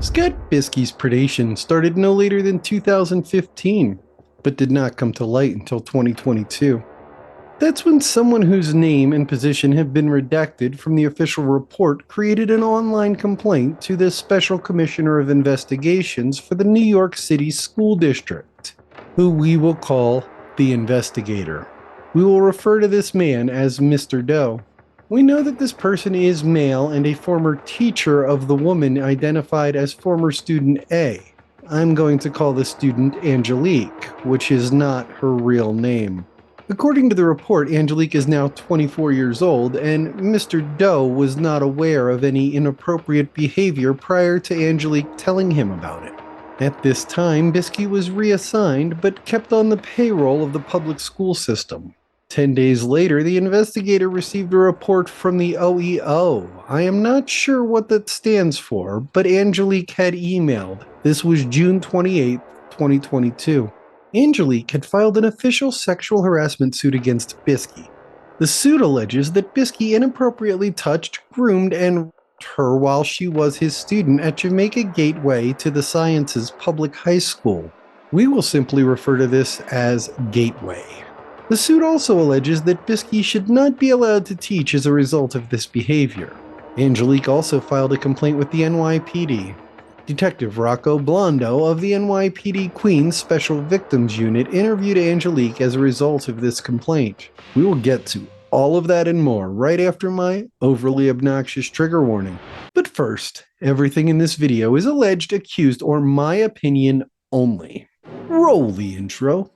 Scott Biski's predation started no later than 2015, but did not come to light until 2022. That's when someone whose name and position have been redacted from the official report created an online complaint to the Special Commissioner of Investigations for the New York City School District, who we will call the investigator. We will refer to this man as Mr. Doe. We know that this person is male and a former teacher of the woman identified as former student A. I'm going to call the student Angelique, which is not her real name. According to the report, Angelique is now 24 years old, and Mr. Doe was not aware of any inappropriate behavior prior to Angelique telling him about it. At this time, Biski was reassigned but kept on the payroll of the public school system. 10 days later, the investigator received a report from the OEO. I am not sure what that stands for, but Angelique had emailed. This was June 28, 2022. Angelique had filed an official sexual harassment suit against Biski. The suit alleges that Biski inappropriately touched, groomed, and raped her while she was his student at Jamaica Gateway to the Sciences Public High School. We will simply refer to this as Gateway. The suit also alleges that Biski should not be allowed to teach as a result of this behavior. Angelique also filed a complaint with the NYPD. Detective Rocco Blondo of the NYPD Queens Special Victims Unit interviewed Angelique as a result of this complaint. We will get to all of that and more right after my overly obnoxious trigger warning. But first, everything in this video is alleged, accused, or my opinion only. Roll the intro.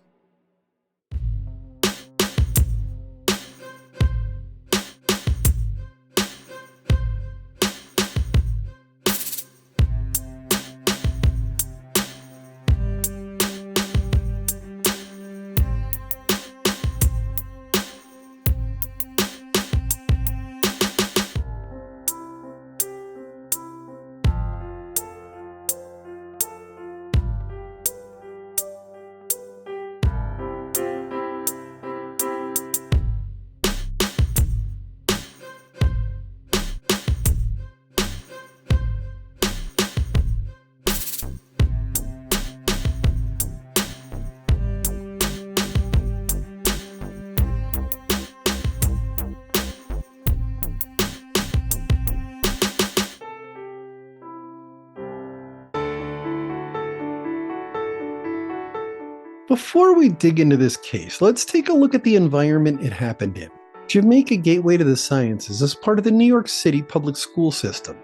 Before we dig into this case, let's take a look at the environment it happened in. Jamaica Gateway to the Sciences is part of the New York City public school system.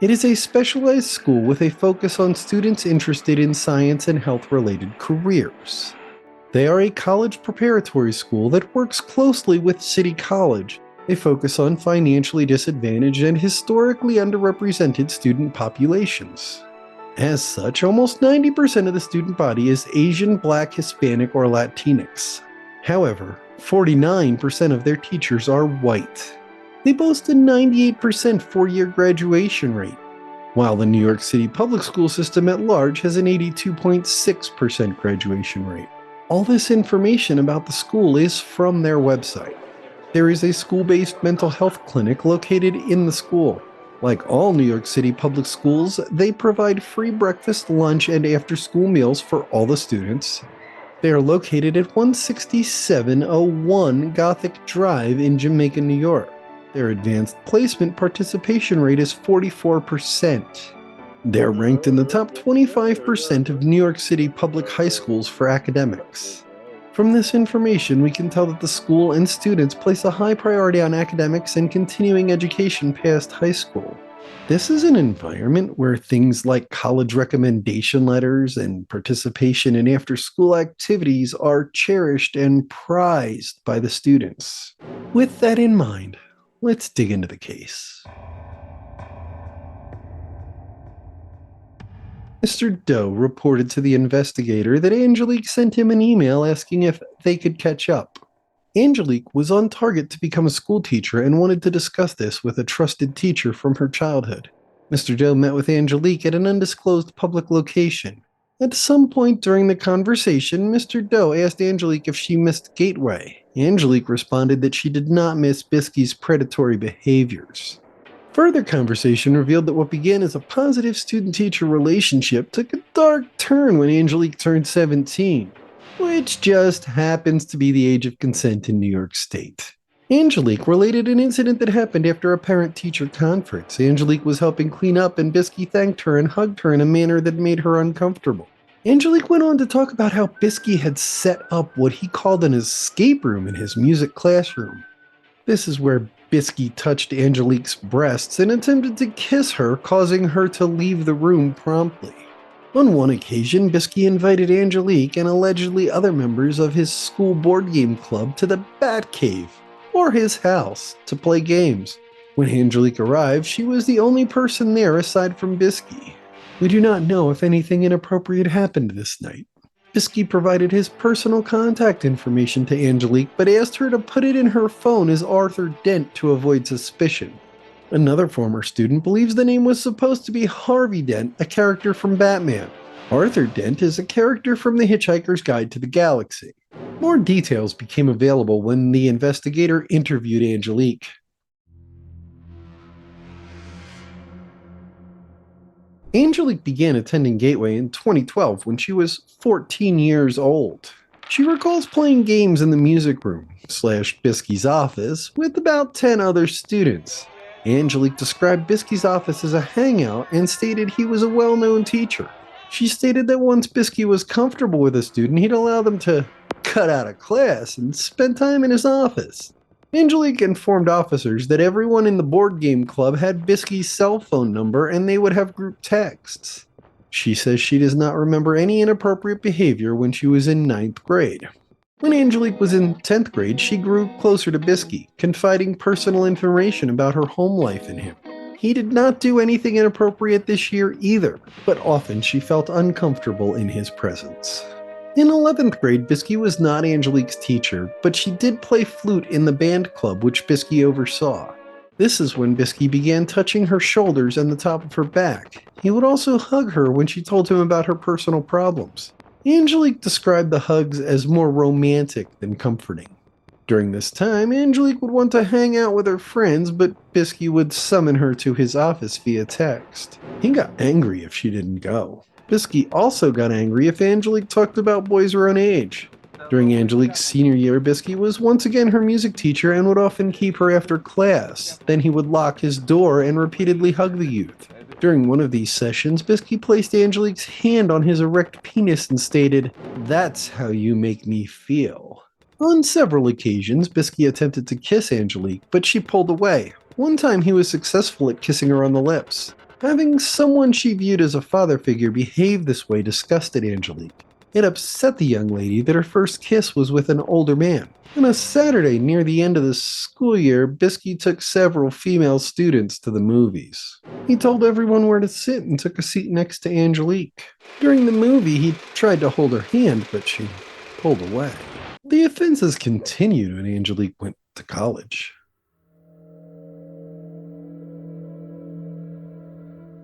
It is a specialized school with a focus on students interested in science and health-related careers. They are a college preparatory school that works closely with City College. They focus on financially disadvantaged and historically underrepresented student populations. As such, almost 90% of the student body is Asian, Black, Hispanic, or Latinx. However, 49% of their teachers are white. They boast a 98% four-year graduation rate, while the New York City public school system at large has an 82.6% graduation rate. All this information about the school is from their website. There is a school-based mental health clinic located in the school. Like all New York City public schools, they provide free breakfast, lunch, and after-school meals for all the students. They are located at 16701 Gothic Drive in Jamaica, New York. Their advanced placement participation rate is 44%. They're ranked in the top 25% of New York City public high schools for academics. From this information, we can tell that the school and students place a high priority on academics and continuing education past high school. This is an environment where things like college recommendation letters and participation in after-school activities are cherished and prized by the students. With that in mind, let's dig into the case. Mr. Doe reported to the investigator that Angelique sent him an email asking if they could catch up. Angelique was on target to become a school teacher and wanted to discuss this with a trusted teacher from her childhood. Mr. Doe met with Angelique at an undisclosed public location. At some point during the conversation, Mr. Doe asked Angelique if she missed Gateway. Angelique responded that she did not miss Biski's predatory behaviors. Further conversation revealed that what began as a positive student-teacher relationship took a dark turn when Angelique turned 17, which just happens to be the age of consent in New York State. Angelique related an incident that happened after a parent-teacher conference. Angelique was helping clean up and Biski thanked her and hugged her in a manner that made her uncomfortable. Angelique went on to talk about how Biski had set up what he called an escape room in his music classroom. This is where Biski touched Angelique's breasts and attempted to kiss her, causing her to leave the room promptly. On one occasion, Biski invited Angelique and allegedly other members of his school board game club to the Bat Cave, or his house, to play games. When Angelique arrived, she was the only person there aside from Biski. We do not know if anything inappropriate happened this night. Biski provided his personal contact information to Angelique, but asked her to put it in her phone as Arthur Dent to avoid suspicion. Another former student believes the name was supposed to be Harvey Dent, a character from Batman. Arthur Dent is a character from The Hitchhiker's Guide to the Galaxy. More details became available when the investigator interviewed Angelique. Angelique began attending Gateway in 2012 when she was 14 years old. She recalls playing games in the music room / Biski's office with about 10 other students. Angelique described Biski's office as a hangout and stated he was a well-known teacher. She stated that once Biski was comfortable with a student, he'd allow them to cut out of class and spend time in his office. Angelique informed officers that everyone in the board game club had Biski's cell phone number and they would have group texts. She says she does not remember any inappropriate behavior when she was in 9th grade. When Angelique was in 10th grade, she grew closer to Biski, confiding personal information about her home life in him. He did not do anything inappropriate this year either, but often she felt uncomfortable in his presence. In 11th grade, Biski was not Angelique's teacher, but she did play flute in the band club which Biski oversaw. This is when Biski began touching her shoulders and the top of her back. He would also hug her when she told him about her personal problems. Angelique described the hugs as more romantic than comforting. During this time, Angelique would want to hang out with her friends, but Biski would summon her to his office via text. He got angry if she didn't go. Biski also got angry if Angelique talked about boys her own age. During Angelique's senior year, Biski was once again her music teacher and would often keep her after class. Then he would lock his door and repeatedly hug the youth. During one of these sessions, Biski placed Angelique's hand on his erect penis and stated, "That's how you make me feel." On several occasions, Biski attempted to kiss Angelique, but she pulled away. One time he was successful at kissing her on the lips. Having someone she viewed as a father figure behave this way disgusted Angelique. It upset the young lady that her first kiss was with an older man. On a Saturday near the end of the school year, Biski took several female students to the movies. He told everyone where to sit and took a seat next to Angelique. During the movie, he tried to hold her hand, but she pulled away. The offenses continued when Angelique went to college.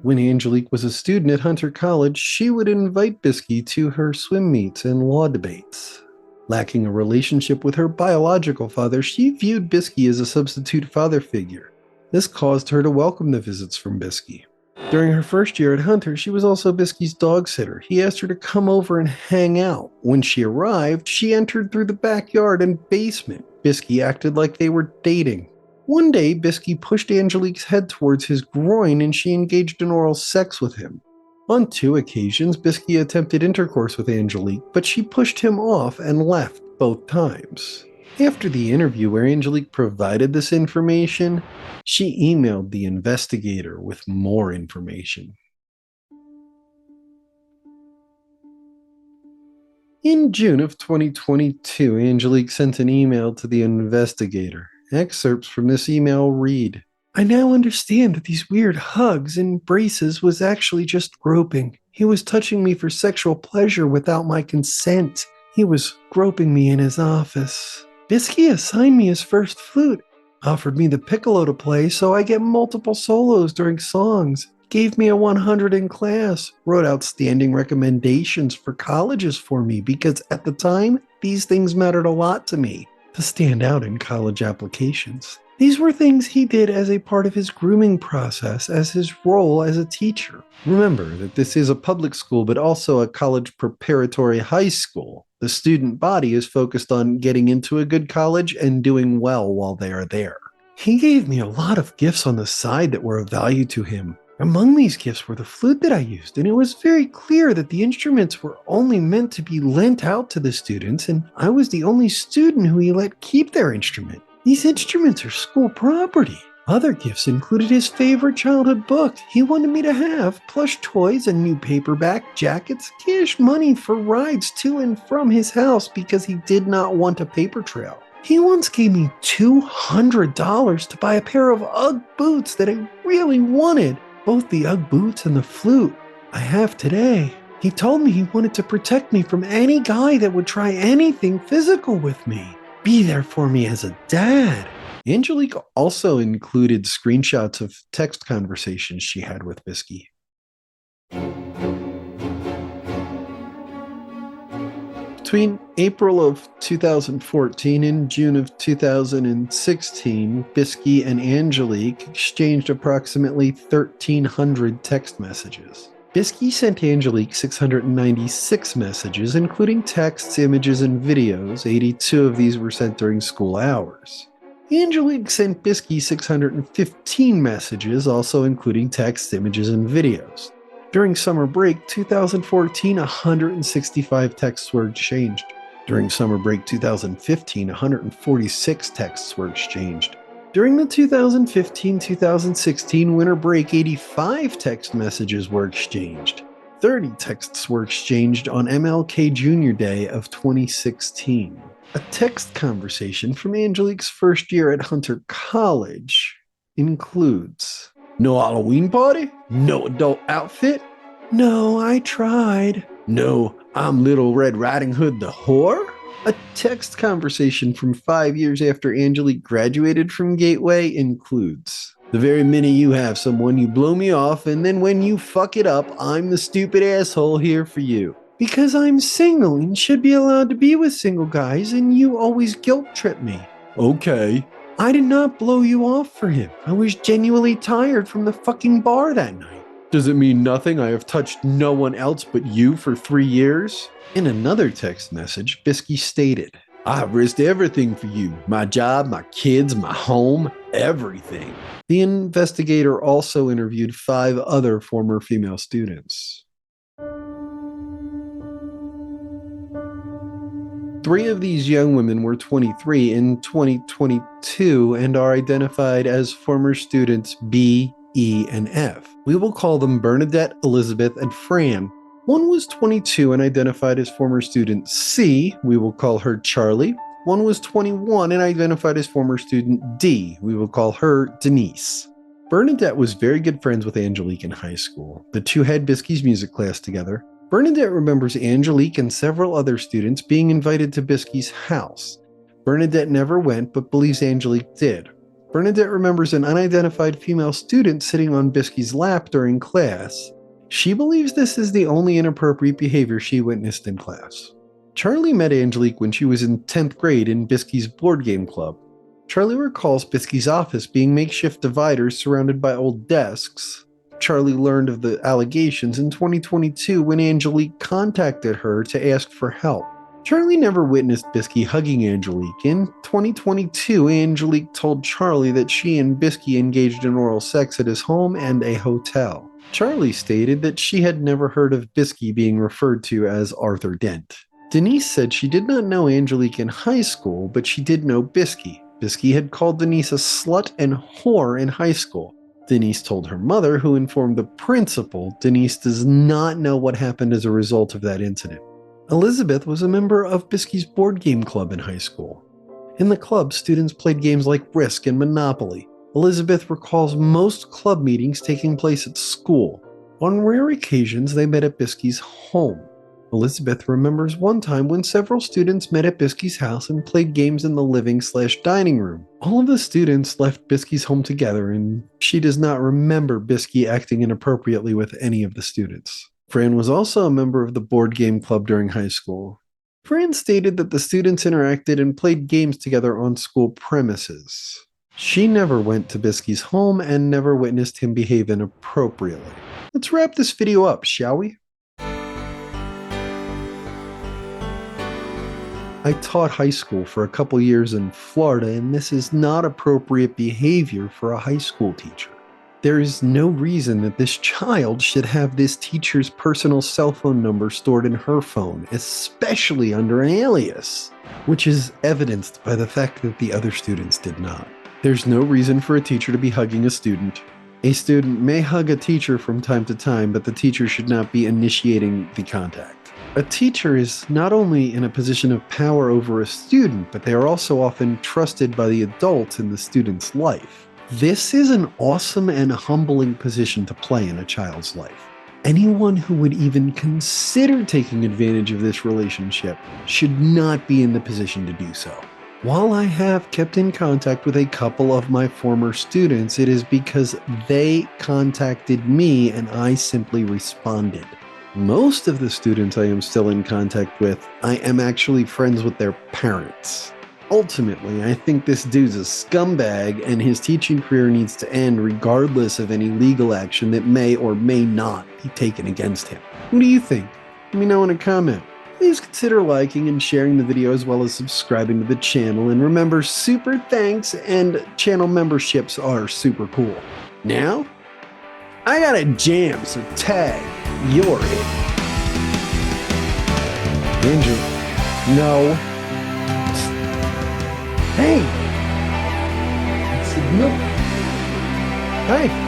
When Angelique was a student at Hunter College, she would invite Biski to her swim meets and law debates. Lacking a relationship with her biological father, she viewed Biski as a substitute father figure. This caused her to welcome the visits from Biski. During her first year at Hunter, she was also Biski's dog sitter. He asked her to come over and hang out. When she arrived, she entered through the backyard and basement. Biski acted like they were dating. One day, Biski pushed Angelique's head towards his groin and she engaged in oral sex with him. On 2 occasions, Biski attempted intercourse with Angelique, but she pushed him off and left both times. After the interview where Angelique provided this information, she emailed the investigator with more information. In June of 2022, Angelique sent an email to the investigator. Excerpts from this email read, "I now understand that these weird hugs and embraces was actually just groping. He was touching me for sexual pleasure without my consent. He was groping me in his office. Biski assigned me his first flute, offered me the piccolo to play so I get multiple solos during songs, gave me a 100 in class, wrote outstanding recommendations for colleges for me because at the time, these things mattered a lot to me, to stand out in college applications. These were things he did as a part of his grooming process as his role as a teacher. Remember that this is a public school, but also a college preparatory high school. The student body is focused on getting into a good college and doing well while they are there. He gave me a lot of gifts on the side that were of value to him. Among these gifts were the flute that I used, and it was very clear that the instruments were only meant to be lent out to the students, and I was the only student who he let keep their instrument. These instruments are school property. Other gifts included his favorite childhood book he wanted me to have, plush toys and new paperback jackets, cash money for rides to and from his house because he did not want a paper trail. He once gave me $200 to buy a pair of Ugg boots that I really wanted. Both the Ugg boots and the flute I have today. He told me he wanted to protect me from any guy that would try anything physical with me. Be there for me as a dad. Angelique also included screenshots of text conversations she had with Biski. Between April of 2014 and June of 2016, Biski and Angelique exchanged approximately 1,300 text messages. Biski sent Angelique 696 messages, including texts, images, and videos. 82 of these were sent during school hours. Angelique sent Biski 615 messages, also including texts, images, and videos. During summer break 2014, 165 texts were exchanged. During summer break 2015, 146 texts were exchanged. During the 2015-2016 winter break, 85 text messages were exchanged. 30 texts were exchanged on MLK Jr. Day of 2016. A text conversation from Angelique's first year at Hunter College includes: no Halloween party? No adult outfit? No, I tried. No, I'm Little Red Riding Hood the whore? A text conversation from 5 years after Angelique graduated from Gateway includes: the very minute you have someone, you blow me off, and then when you fuck it up, I'm the stupid asshole here for you. Because I'm single and should be allowed to be with single guys, and you always guilt trip me. Okay. I did not blow you off for him. I was genuinely tired from the fucking bar that night. Does it mean nothing? I have touched no one else but you for 3 years? In another text message, Biski stated, I've risked everything for you. My job, my kids, my home, everything. The investigator also interviewed 5 other former female students. 3 of these young women were 23 in 2022 and are identified as former students B, E, and F. We will call them Bernadette, Elizabeth, and Fran. One was 22 and identified as former student C. We will call her Charlie. One was 21 and identified as former student D. We will call her Denise. Bernadette was very good friends with Angelique in high school. The two had Biski's music class together. Bernadette remembers Angelique and several other students being invited to Biski's house. Bernadette never went, but believes Angelique did. Bernadette remembers an unidentified female student sitting on Biski's lap during class. She believes this is the only inappropriate behavior she witnessed in class. Charlie met Angelique when she was in 10th grade in Biski's board game club. Charlie recalls Biski's office being makeshift dividers surrounded by old desks. Charlie learned of the allegations in 2022 when Angelique contacted her to ask for help. Charlie never witnessed Biski hugging Angelique. In 2022, Angelique told Charlie that she and Biski engaged in oral sex at his home and a hotel. Charlie stated that she had never heard of Biski being referred to as Arthur Dent. Denise said she did not know Angelique in high school, but she did know Biski. Biski had called Denise a slut and whore in high school. Denise told her mother, who informed the principal. Denise does not know what happened as a result of that incident. Elizabeth was a member of Biski's board game club in high school. In the club, students played games like Risk and Monopoly. Elizabeth recalls most club meetings taking place at school. On rare occasions, they met at Biski's home. Elizabeth remembers one time when several students met at Biski's house and played games in the living/dining room. All of the students left Biski's home together, and she does not remember Biski acting inappropriately with any of the students. Fran was also a member of the board game club during high school. Fran stated that the students interacted and played games together on school premises. She never went to Biski's home and never witnessed him behave inappropriately. Let's wrap this video up, shall we? I taught high school for a couple years in Florida, and this is not appropriate behavior for a high school teacher. There is no reason that this child should have this teacher's personal cell phone number stored in her phone, especially under an alias, which is evidenced by the fact that the other students did not. There's no reason for a teacher to be hugging a student. A student may hug a teacher from time to time, but the teacher should not be initiating the contact. A teacher is not only in a position of power over a student, but they are also often trusted by the adult in the student's life. This is an awesome and humbling position to play in a child's life. Anyone who would even consider taking advantage of this relationship should not be in the position to do so. While I have kept in contact with a couple of my former students, it is because they contacted me and I simply responded. Most of the students I am still in contact with, I am actually friends with their parents. Ultimately, I think this dude's a scumbag and his teaching career needs to end regardless of any legal action that may or may not be taken against him. What do you think? Let me know in a comment. Please consider liking and sharing the video as well as subscribing to the channel. And remember, super thanks and channel memberships are super cool. Now, I got a jam, so tag your it. Andrew. No. Hey. It's no. Hey.